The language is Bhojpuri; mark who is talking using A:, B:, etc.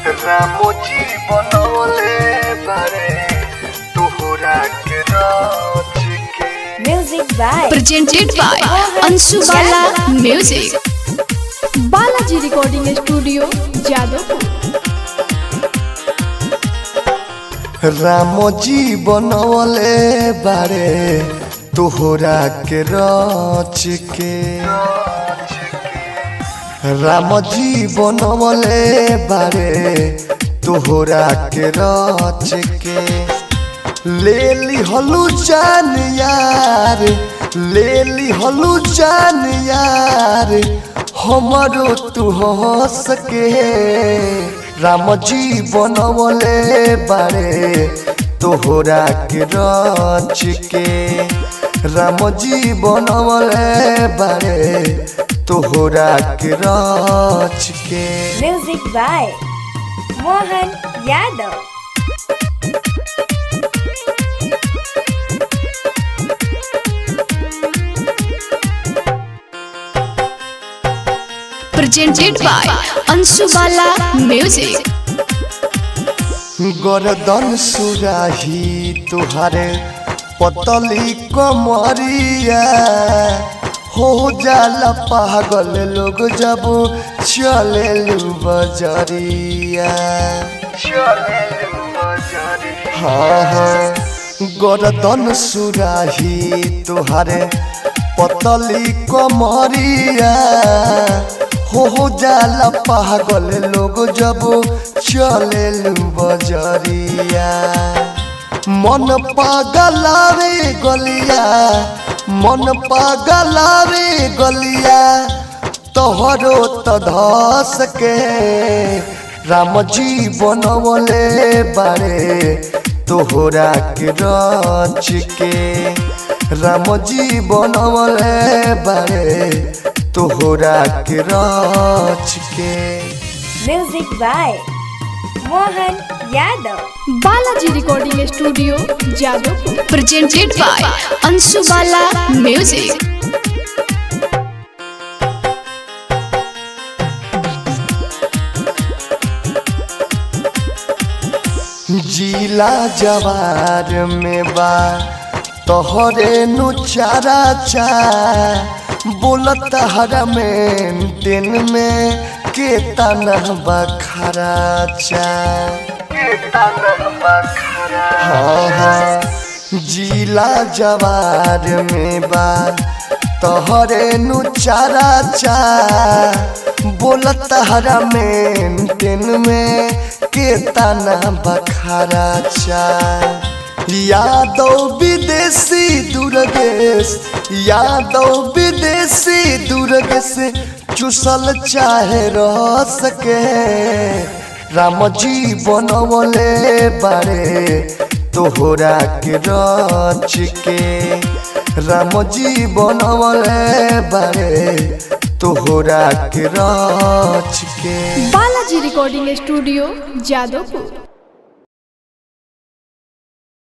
A: रामोजी बनवले बारे तोहरा के राज के।
B: Music by
C: presented by Anshu Bala Music.
D: Balaji recording studio Jadavpur.
A: Ramoji बनवले बारे तोहरा के राज के। रामोजी बनवले बारे तोहरा के राज के। ले ली हलू जान यार, ले ली हलू जान यार, हमारो तू हंस के। रामोजी बनवले बारे तोहरा के राज के। रामोजी बनवले बारे तोहरा के राज के।
B: Music by Mohan Yadav.
C: Presented by Anshu Bala Music.
A: गर्दन सुराही तुहारे पतली कमरिया, हो जाला पागल लोग जब चले बजरिया। हाँ हाँ गर्दन सुराही तुहारे पतली कमरिया, हो जाला पागल लोग जब चले बजरिया। मन पागलावे गलिया, मन पागलावे गलिया, तोहरो त धस के। रामोजी बनवले बारे तोहरा के राज के। रामोजी बनवले बारे तोहरा के राज के।
B: Music by Mohan Yadav.
D: Balaji recording studio Jadavpur.
C: Presented by Anshu Bala Music.
A: जिला जवार में बा तोहरे नु चारा चा, बोलत हरा में दिन में के तना बखरा चा। हाँ हाँ जिला जवार में बा तोहरे नु चारा चा, बोलत हरा में दिन में के तना बखरा चा। यादव विदेशी दुर्गेश, यादव विदेशी दुर्गेश, चुसल चाहे रस के। रामोजी बनवले बारे तोहरा के राज के। रामोजी बनवले बारे तोहरा के राज के।
D: Balaji recording studio Jadavpur.